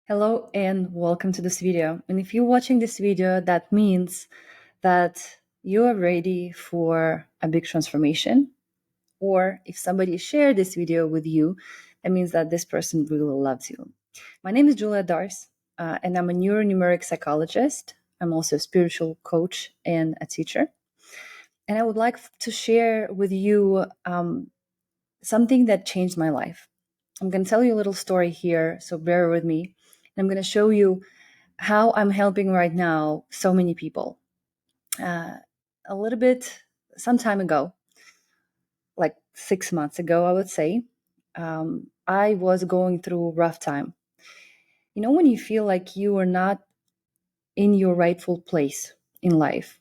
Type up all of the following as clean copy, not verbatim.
Hello and welcome to this video. And if you're watching this video, that means that you are ready for a big transformation. Or if somebody shared this video with you, that means that this person really loves you. My name is Julia Dars, and I'm a neuronumeric psychologist. I'm also a spiritual coach and a teacher. And I would like to share with you something that changed my life. I'm going to tell you a little story here, so bear with me. I'm going to show you how I'm helping right now so many people. A little bit, some time ago, like 6 months ago, I would say, I was going through a rough time. You know, when you feel like you are not in your rightful place in life.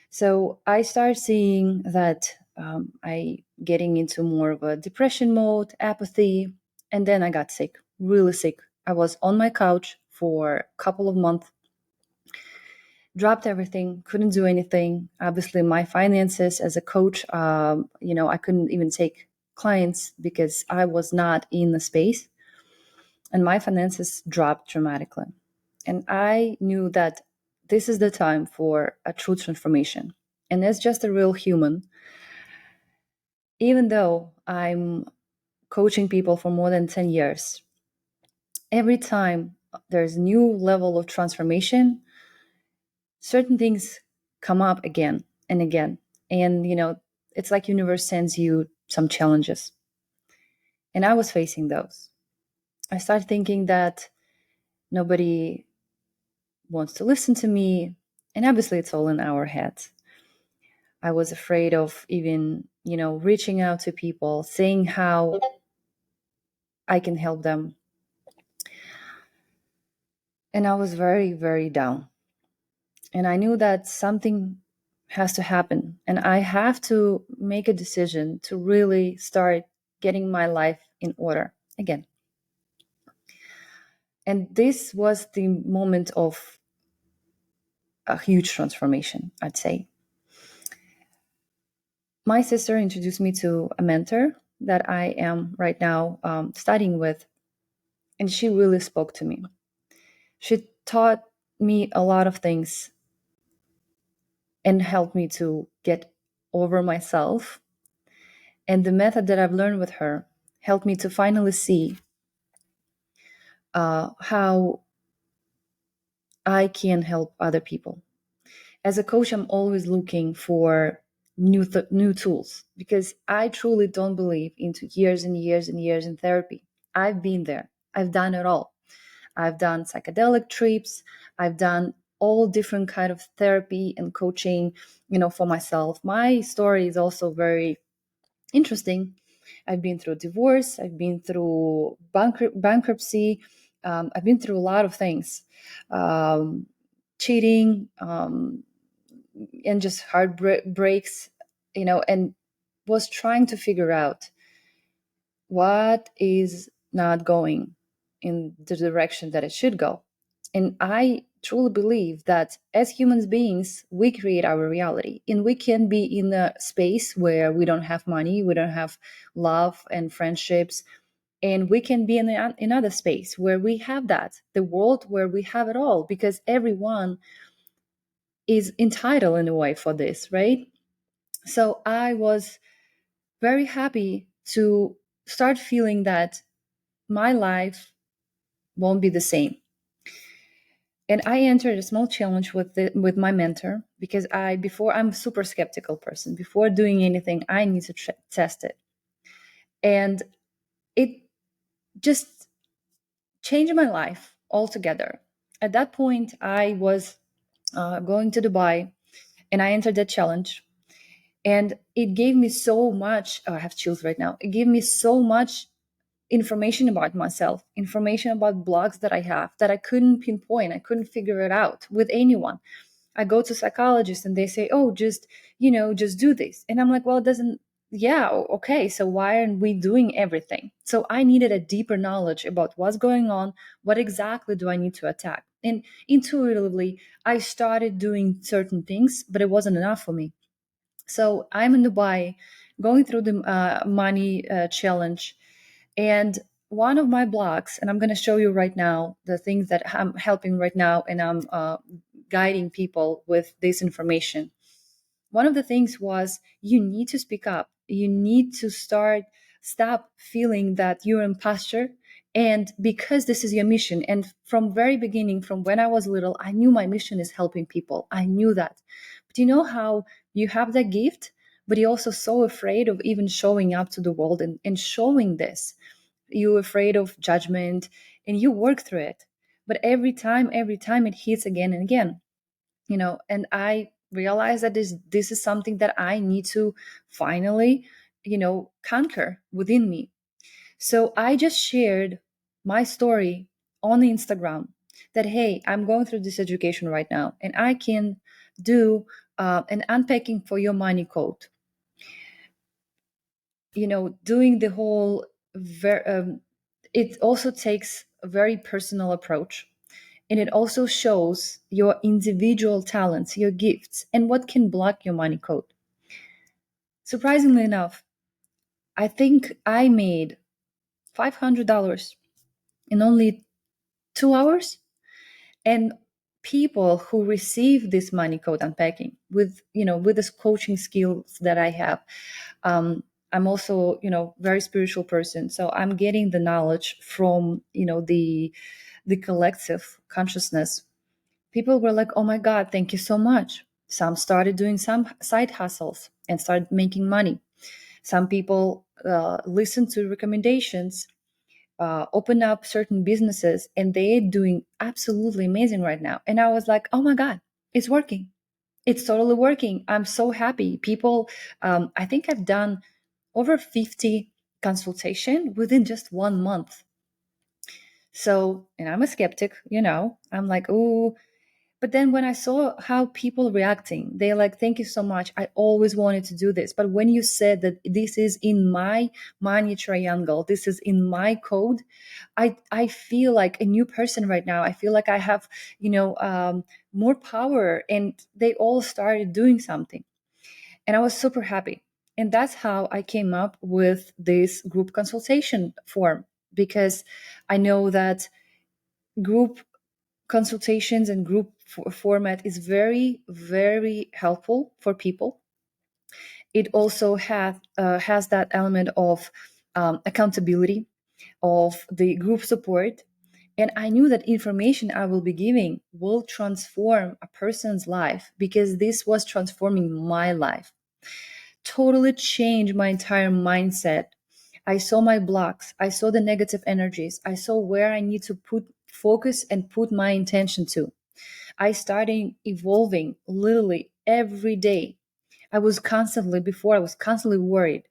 So I started seeing that I getting into more of a depression mode, apathy, and then I got sick, really sick. I was on my couch for a couple of months, dropped everything, couldn't do anything. Obviously, my finances as a coach, I couldn't even take clients because I was not in the space, and my finances dropped dramatically. And I knew that this is the time for a true transformation. And as just a real human, even though I'm coaching people for more than 10 years, every time there's new level of transformation, certain things come up again and again. And, it's like universe sends you some challenges. And I was facing those. I started thinking that nobody wants to listen to me. And obviously, it's all in our heads. I was afraid of even, reaching out to people, saying how I can help them. And I was very, very down. And I knew that something has to happen. And I have to make a decision to really start getting my life in order again. And this was the moment of a huge transformation, I'd say. My sister introduced me to a mentor that I am right now studying with, and she really spoke to me. She taught me a lot of things and helped me to get over myself. And the method that I've learned with her helped me to finally see how I can help other people. As a coach, I'm always looking for new tools because I truly don't believe into years and years and years in therapy. I've been there. I've done it all. I've done psychedelic trips. I've done all different kind of therapy and coaching, for myself. My story is also very interesting. I've been through divorce. I've been through bankruptcy. I've been through a lot of things, cheating, and just heartbreaks, and was trying to figure out what is not going in the direction that it should go. And I truly believe that as human beings, we create our reality, and we can be in a space where we don't have money, we don't have love and friendships, and we can be in another space where we have that, the world where we have it all, because everyone is entitled in a way for this, right? So I was very happy to start feeling that my life won't be the same. And I entered a small challenge with my mentor because I'm a super skeptical person. Before doing anything, I need to test it. And it just changed my life altogether. At that point, I was going to Dubai, and I entered that challenge. And it gave me so much. Oh, I have chills right now. It gave me so much information about myself, information about blogs that I have that I couldn't pinpoint. I couldn't figure it out with anyone. I go to psychologists and they say, oh, just do this. And I'm like, well, it doesn't, yeah, okay. So why aren't we doing everything? So I needed a deeper knowledge about what's going on. What exactly do I need to attack? And intuitively, I started doing certain things, but it wasn't enough for me. So I'm in Dubai going through the money challenge. And one of my blogs, and I'm going to show you right now the things that I'm helping right now, and I'm guiding people with this information. One of the things was, you need to speak up. You need to stop feeling that you're an imposter. And because this is your mission, and from very beginning, from when I was little, I knew my mission is helping people. I knew that. But you know how you have that gift, but you're also so afraid of even showing up to the world and showing this. You're afraid of judgment, and you work through it. But every time it hits again and again, and I realized that this is something that I need to finally, conquer within me. So I just shared my story on Instagram, that hey, I'm going through this education right now, and I can do an unpacking for your money code, doing the whole it also takes a very personal approach, and it also shows your individual talents, your gifts, and what can block your money code. Surprisingly enough, I think I made $500 in only 2 hours. And people who receive this money code unpacking with this coaching skills that I have, I'm also very spiritual person, so I'm getting the knowledge from the collective consciousness. People were like, oh my God, thank you so much. Some started doing some side hustles and started making money. Some people listened to recommendations, open up certain businesses, and they're doing absolutely amazing right now. And I was like, oh my God, it's working. It's totally working. I'm so happy. People, I think I've done over 50 consultation within just 1 month. So, and I'm a skeptic, I'm like, oh, but then when I saw how people reacting, they're like, thank you so much. I always wanted to do this. But when you said that this is in my money triangle, this is in my code, I feel like a new person right now. I feel like I have, more power, and they all started doing something. And I was super happy. And that's how I came up with this group consultation form, because I know that group consultations and group format is very, very helpful for people. It also has that element of accountability, of the group support. And I knew that information I will be giving will transform a person's life, because this was transforming my life. Totally changed my entire mindset. I saw my blocks, I saw the negative energies, I saw where I need to put focus and put my intention to. I started evolving literally every day. Before I was constantly worried,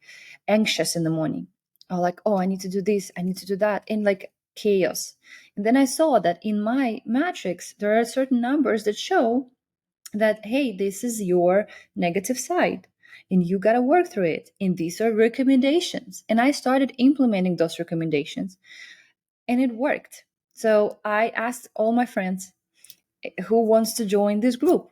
anxious in the morning. I was like, oh, I need to do this, I need to do that, and like chaos. And then I saw that in my matrix, there are certain numbers that show that, hey, this is your negative side, and you got to work through it. And these are recommendations. And I started implementing those recommendations, and it worked. So I asked all my friends who wants to join this group,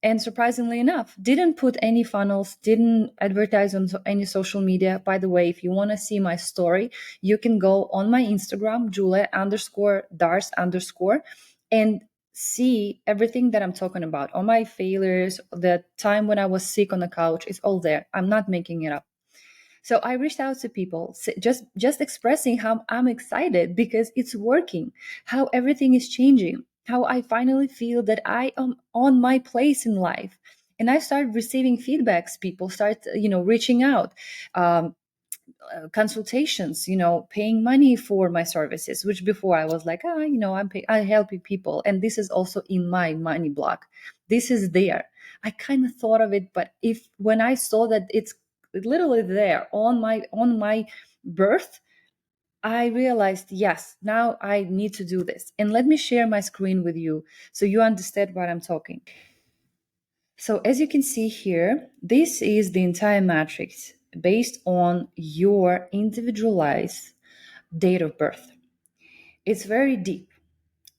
and surprisingly enough, didn't put any funnels, didn't advertise on any social media. By the way, if you want to see my story, you can go on my Instagram, Julia_Dars_, and see everything that I'm talking about. All my failures, the time when I was sick on the couch, it's all there. I'm not making it up. So I reached out to people, just expressing how I'm excited because it's working, how everything is changing, how I finally feel that I am on my place in life. And I started receiving feedbacks. People start, reaching out, um, consultations, paying money for my services, which before I was like, I help people. And this is also in my money block. This is there. I kind of thought of it, but if when I saw that it's literally there on my birth, I realized, yes, now I need to do this. And let me share my screen with you so you understand what I'm talking. So as you can see here, this is the entire matrix based on your individualized date of birth. It's very deep.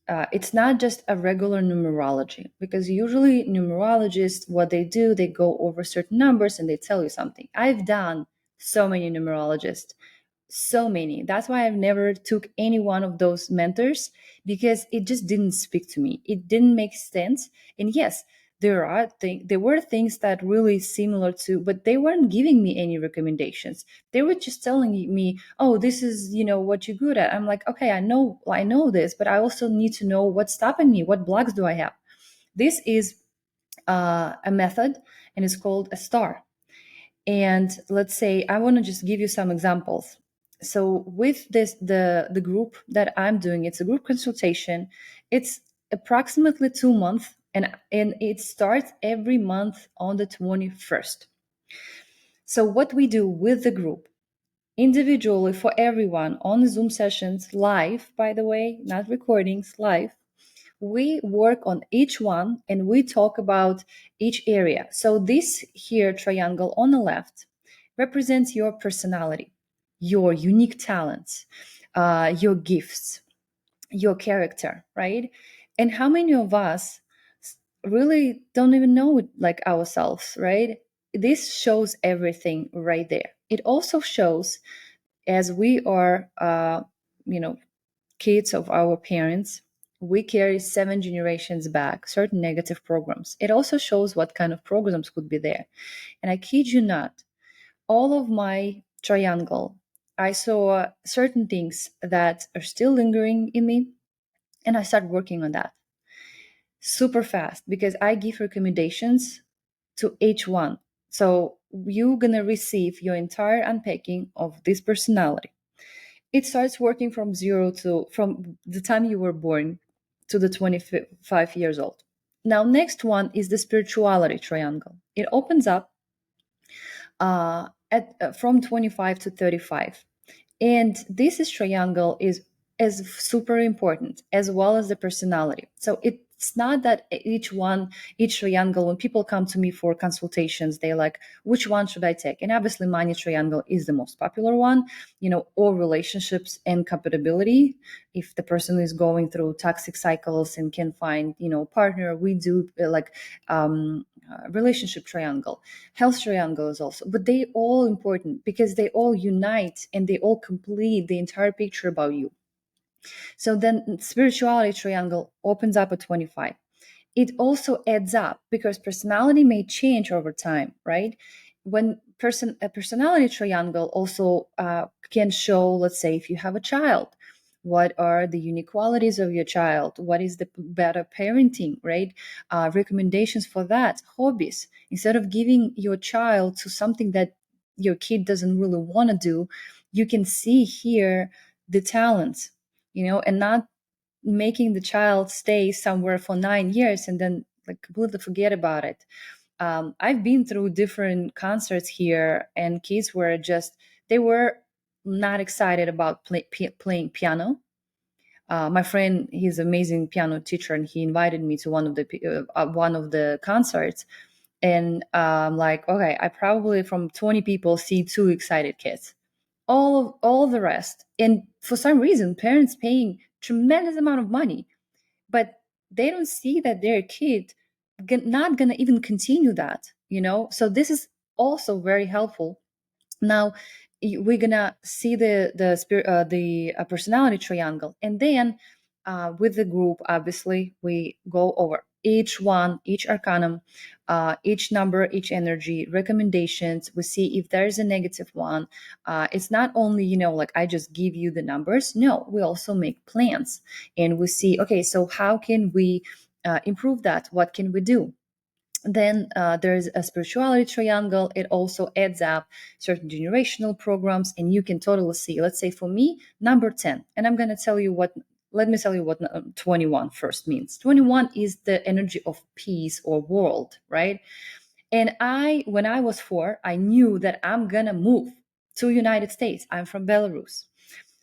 It's not just a regular numerology, because usually numerologists, what they do, they go over certain numbers and they tell you something. I've done so many numerologists. so many. That's why I've never took any one of those mentors, because it just didn't speak to me. It didn't make sense. And yes, there were things that really similar to, but they weren't giving me any recommendations. They were just telling me, "Oh, this is, what you're good at." I'm like, "Okay, I know this, but I also need to know what's stopping me. What blocks do I have?" This is a method, and it's called a star. And let's say I want to just give you some examples. So with this, the group that I'm doing, it's a group consultation. It's approximately 2 months, and it starts every month on the 21st. So what we do with the group, individually for everyone on Zoom sessions, live, by the way, not recordings, live, we work on each one and we talk about each area. So this here triangle on the left represents your personality, your unique talents, your gifts, your character, right? And how many of us really don't even know it like ourselves, right? This shows everything right there. It also shows, as we are, you know, kids of our parents, we carry 7 generations back certain negative programs. It also shows what kind of programs could be there. And I kid you not, all of my triangle, I saw certain things that are still lingering in me, and I started working on that super fast because I give recommendations to each one. So you're gonna receive your entire unpacking of this personality. It starts working from the time you were born to the 25 years old. Now, next one is the spirituality triangle. It opens up from 25 to 35. And this is triangle is super important, as well as the personality. So it's not that each triangle, when people come to me for consultations, they're like, which one should I take? And obviously money triangle is the most popular one, or relationships and compatibility. If the person is going through toxic cycles and can find, partner, we do relationship triangle. Health triangles also, but they all important because they all unite and they all complete the entire picture about you. So then spirituality triangle opens up at 25. It also adds up because personality may change over time, right? When a personality triangle also can show, let's say, if you have a child, what are the unique qualities of your child? What is the better parenting, right? Recommendations for that, hobbies. Instead of giving your child to something that your kid doesn't really want to do, you can see here the talents, and not making the child stay somewhere for 9 years and then like completely forget about it. I've been through different concerts here, and kids were just, they were not excited about playing piano. My friend, he's an amazing piano teacher, and he invited me to one of the concerts. And like, okay, I probably from 20 people see two excited kids. All the rest, and for some reason, parents paying tremendous amount of money, but they don't see that their kid not gonna even continue that. So this is also very helpful. Now we're gonna see the personality triangle, and then with the group, obviously we go over each arcanum, each number, each energy, recommendations. We see if there's a negative one. It's not only, like I just give you the numbers. No, we also make plans, and we see, okay, so how can we improve that? What can we do? Then there's a spirituality triangle. It also adds up certain generational programs, and you can totally see, let's say for me, number 10. And I'm going to tell you what, let me tell you what 21 first means. 21 is the energy of peace or world, right? And when I was 4, I knew that I'm going to move to United States. I'm from Belarus,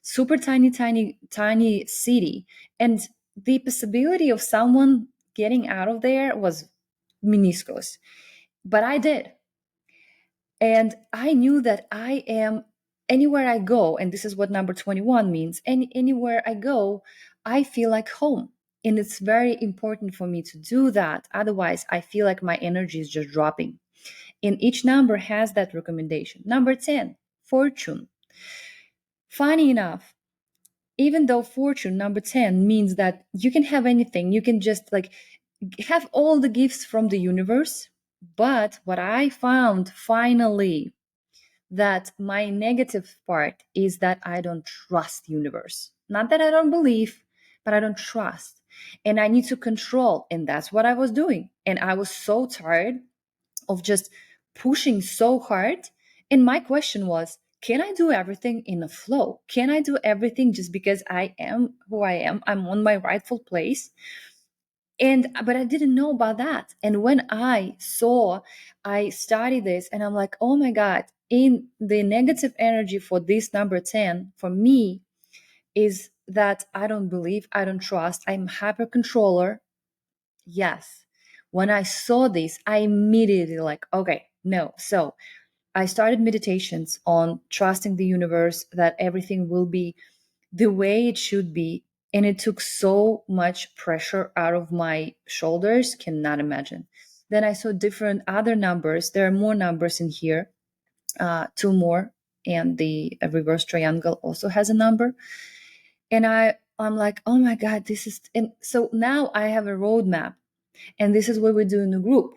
super tiny, tiny, tiny city. And the possibility of someone getting out of there was minuscule. But I did. And I knew that I am anywhere I go, and this is what number 21 means. Anywhere I go, I feel like home. And it's very important for me to do that. Otherwise, I feel like my energy is just dropping. And each number has that recommendation. Number 10, fortune. Funny enough, even though fortune number 10 means that you can have anything, you can just like have all the gifts from the universe. But what I found finally, that my negative part is that I don't trust universe. Not that I don't believe, but I don't trust. And I need to control. And that's what I was doing. And I was so tired of just pushing so hard. And my question was, can I do everything in a flow? Can I do everything just because I am who I am? I'm on my rightful place. And but I didn't know about that. And when I studied this and I'm like, oh my God, in the negative energy for this number 10, for me, is that I don't believe, I don't trust, I'm hyper controller. Yes. When I saw this, I immediately like, okay, no. So I started meditations on trusting the universe that everything will be the way it should be. And it took so much pressure out of my shoulders, cannot imagine. Then I saw different other numbers. There are more numbers in here, two more. And the reverse triangle also has a number. And I'm like, oh my God, this is. And so now I have a roadmap. And this is what we do in the group.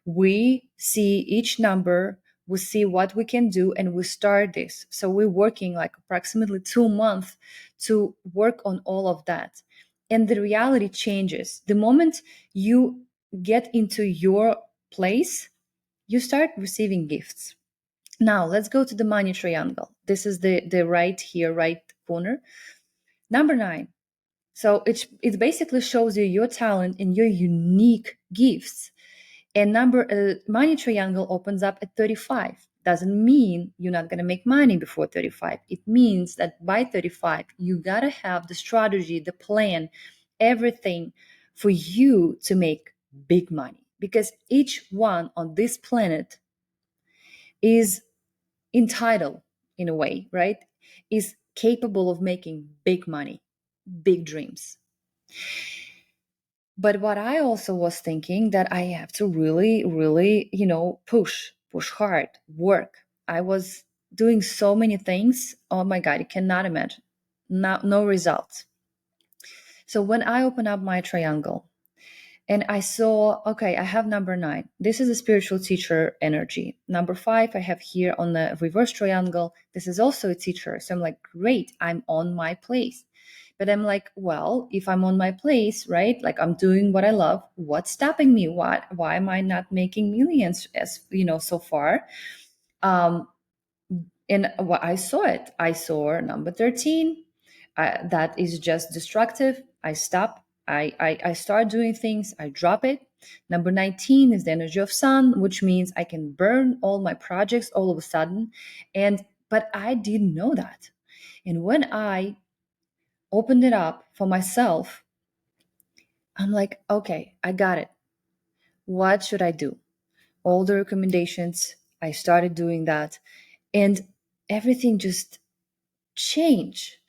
We see each number, we see what we can do, and we start this. So we're working like approximately 2 months to work on all of that. And the reality changes. The moment you get into your place, you start receiving gifts. Now let's go to the money triangle. This is the right here, right corner. Number 9. So it basically shows you your talent and your unique gifts. And money triangle opens up at 35. Doesn't mean you're not going to make money before 35. It means that by 35, you got to have the strategy, the plan, everything for you to make big money. Because each one on this planet is entitled, in a way, right? Is capable of making big money, big dreams. But what I also was thinking that I have to really, really, push hard, work. I was doing so many things. Oh my God, you cannot imagine. No results. So when I opened up my triangle and I saw, okay, I have number 9. This is a spiritual teacher energy. Number 5, I have here on the reverse triangle. This is also a teacher. So I'm like, great, I'm on my place. But I'm like, well, if I'm on my place, right? Like I'm doing what I love, what's stopping me? Why am I not making millions as so far? Um, and what I saw it. I saw number 13. That is just destructive. I stop. I start doing things. I drop it. Number 19 is the energy of sun, which means I can burn all my projects all of a sudden. But I didn't know that. And when I opened it up for myself, I'm like, okay, I got it. What should I do? All the recommendations, I started doing that. And everything just changed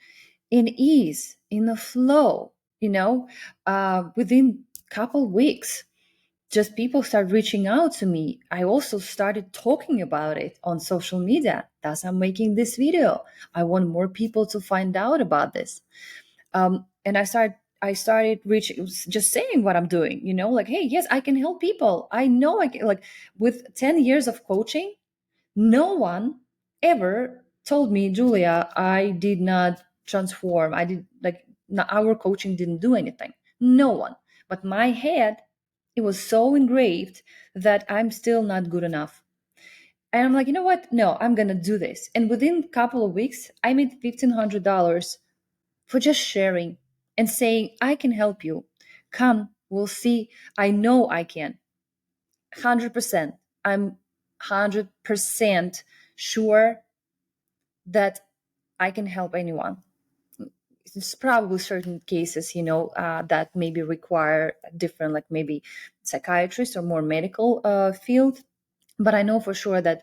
in ease, in the flow, within couple weeks. Just people start reaching out to me. I also started talking about it on social media. Thus, I'm making this video. I want more people to find out about this. And I started reaching, just saying what I'm doing, like, hey, yes, I can help people. I know I can. Like, with 10 years of coaching, no one ever told me, Julia, I did not transform. I did, like, our coaching didn't do anything. No one. But my head, it was so engraved that I'm still not good enough. And I'm like, you know what? No, I'm gonna do this. And within a couple of weeks, I made $1,500 for just sharing and saying, I can help you. Come, we'll see. I know I can. 100%. I'm 100% sure that I can help anyone. It's probably certain cases, that maybe require different, like maybe psychiatrist or more medical field. But I know for sure that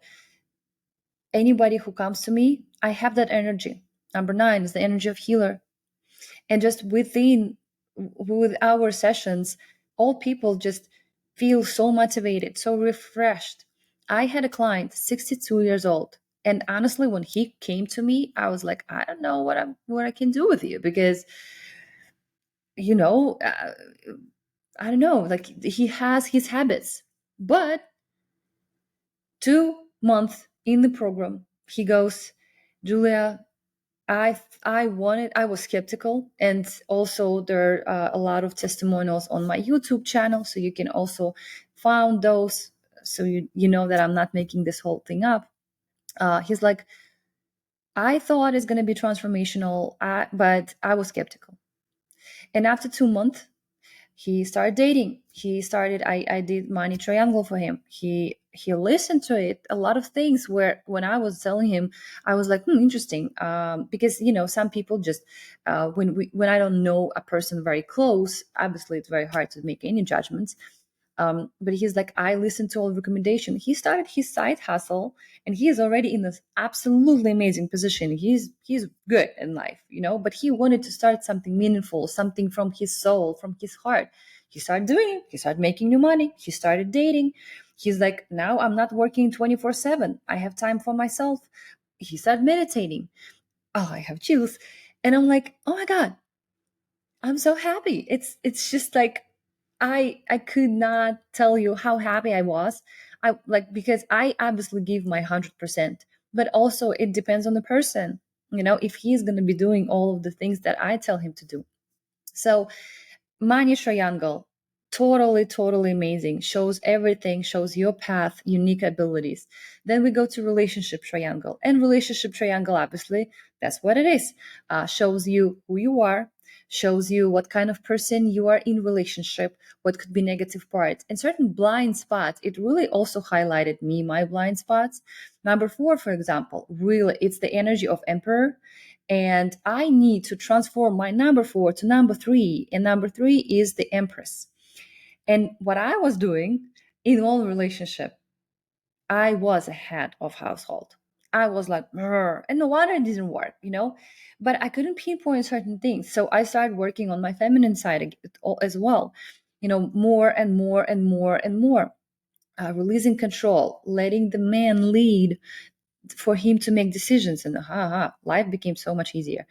anybody who comes to me, I have that energy. Number 9 is the energy of healer. And just with our sessions, all people just feel so motivated, so refreshed. I had a client, 62 years old, And honestly, when he came to me, I was like, I don't know what I can do with you, because you know, I don't know, like he has his habits. But 2 months in the program, he goes, Julia, I was skeptical, and also there are a lot of testimonials on my YouTube channel, so you can also find those, so you know that I'm not making this whole thing up. He's like, I thought it's going to be transformational, but I was skeptical. And after 2 months, he started dating. I did money triangle for him. He listened to it, a lot of things where when I was telling him, I was like, interesting. Because some people just when I don't know a person very close, obviously it's very hard to make any judgments. But he's like, I listened to all recommendation. He started his side hustle, and he is already in this absolutely amazing position. He's good in life, but he wanted to start something meaningful, something from his soul, from his heart. He started doing it. He started making new money. He started dating. He's like, now I'm not working 24/7. I have time for myself. He started meditating. Oh, I have chills. And I'm like, oh my God, I'm so happy. It's just like I could not tell you how happy I was. I like, because I obviously give my 100%, but also it depends on the person. If he's going to be doing all of the things that I tell him to do. So Mani Triangle, totally amazing. Shows everything, shows your path, unique abilities. Then we go to Relationship Triangle. And Relationship Triangle, obviously, that's what it is. Shows you who you are, shows you what kind of person you are in relationship, what could be negative parts, and certain blind spots. It really also highlighted me, my blind spots. Number 4, for example, really, it's the energy of Emperor, and I need to transform my number 4 to number 3, and number 3 is the Empress. And what I was doing in all relationship, I was a head of household. I was like, and no wonder it didn't work. But I couldn't pinpoint certain things, so I started working on my feminine side as well, more and more and more and more. Releasing control, letting the man lead for him to make decisions, and life became so much easier.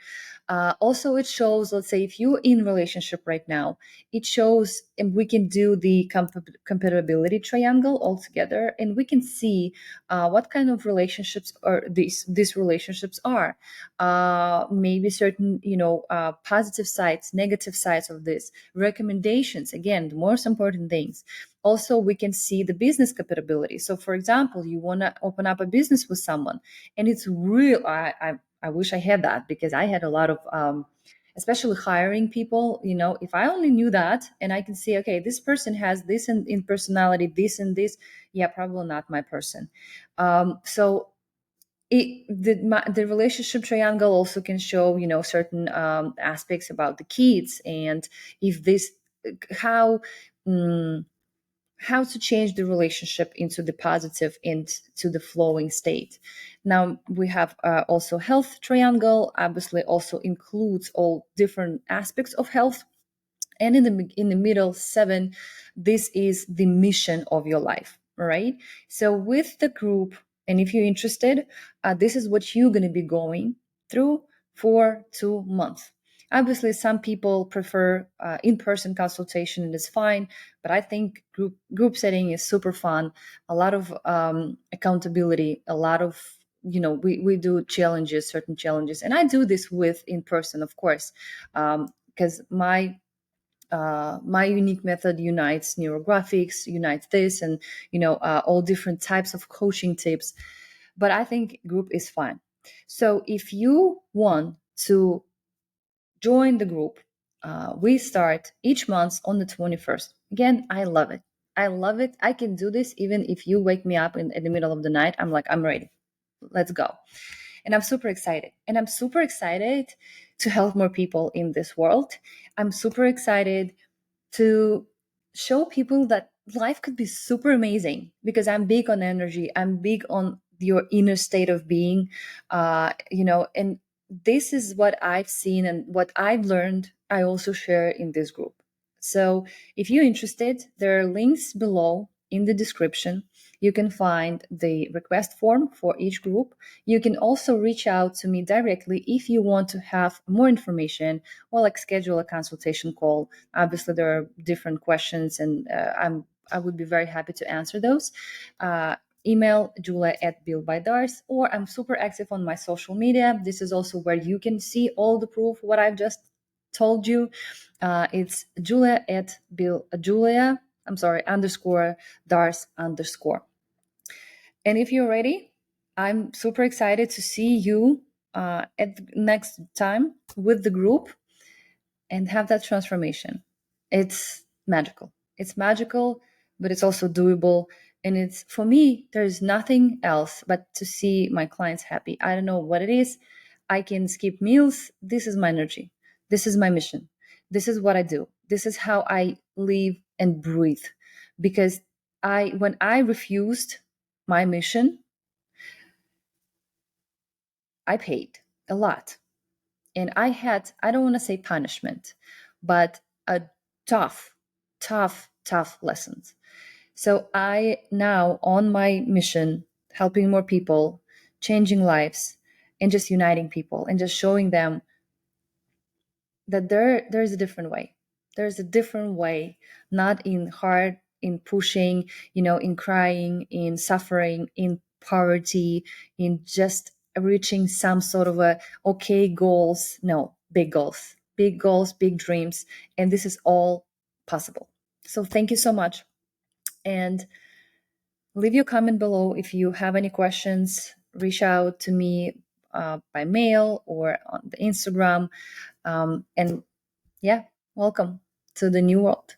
Also, it shows, let's say, if you're in relationship right now, it shows, and we can do the compatibility triangle all together, and we can see what kind of relationships are these relationships are. Maybe certain, positive sides, negative sides of this, recommendations, again, the most important things. Also, we can see the business compatibility. So for example, you want to open up a business with someone, and it's real. I wish I had that, because I had a lot of, especially hiring people. If I only knew that, and I can see, okay, this person has this in personality, this and this, yeah, probably not my person. So the relationship triangle also can show, certain aspects about the kids, and if this, how. mm how to change the relationship into the positive and to the flowing state. Now we have also health triangle, obviously also includes all different aspects of health. And in the middle 7, this is the mission of your life. All right, so with the group, and if you're interested, this is what you're going to be going through for 2 months. Obviously some people prefer in-person consultation, and it's fine, but I think group setting is super fun. A lot of accountability, a lot of, we do challenges, certain challenges, and I do this with in person, of course, because my unique method unites neurographics, unites this, and all different types of coaching tips. But I think group is fun. So if you want to join the group, we start each month on the 21st. Again, I love it. I love it. I can do this even if you wake me up in the middle of the night. I'm like, I'm ready. Let's go. And I'm super excited. And I'm super excited to help more people in this world. I'm super excited to show people that life could be super amazing, because I'm big on energy. I'm big on your inner state of being, and this is what I've seen and what I've learned. I also share in this group. So if you're interested, there are links below in the description. You can find the request form for each group. You can also reach out to me directly if you want to have more information or like schedule a consultation call. Obviously, there are different questions, and I would be very happy to answer those. Email Julia at Build by Dars, or I'm super active on my social media. This is also where you can see all the proof what I've just told you. It's Julia at Julia. I'm sorry, underscore Dars underscore. And if you're ready, I'm super excited to see you at the next time with the group and have that transformation. It's magical. It's magical, but it's also doable. And it's for me, there's nothing else but to see my clients happy. I don't know what it is. I can skip meals. This is my energy. This is my mission. This is what I do. This is how I live and breathe. Because when I refused my mission, I paid a lot. And I had, I don't want to say punishment, but a tough, tough lessons. So I now on my mission, helping more people, changing lives, and just uniting people and just showing them that there's a different way. There's a different way, not in hard, in pushing, in crying, in suffering, in poverty, in just reaching some sort of a okay goals. No, big goals, big dreams, and this is all possible. So thank you so much, and leave your comment below if you have any questions. Reach out to me by mail or on the Instagram, and yeah, welcome to the new world.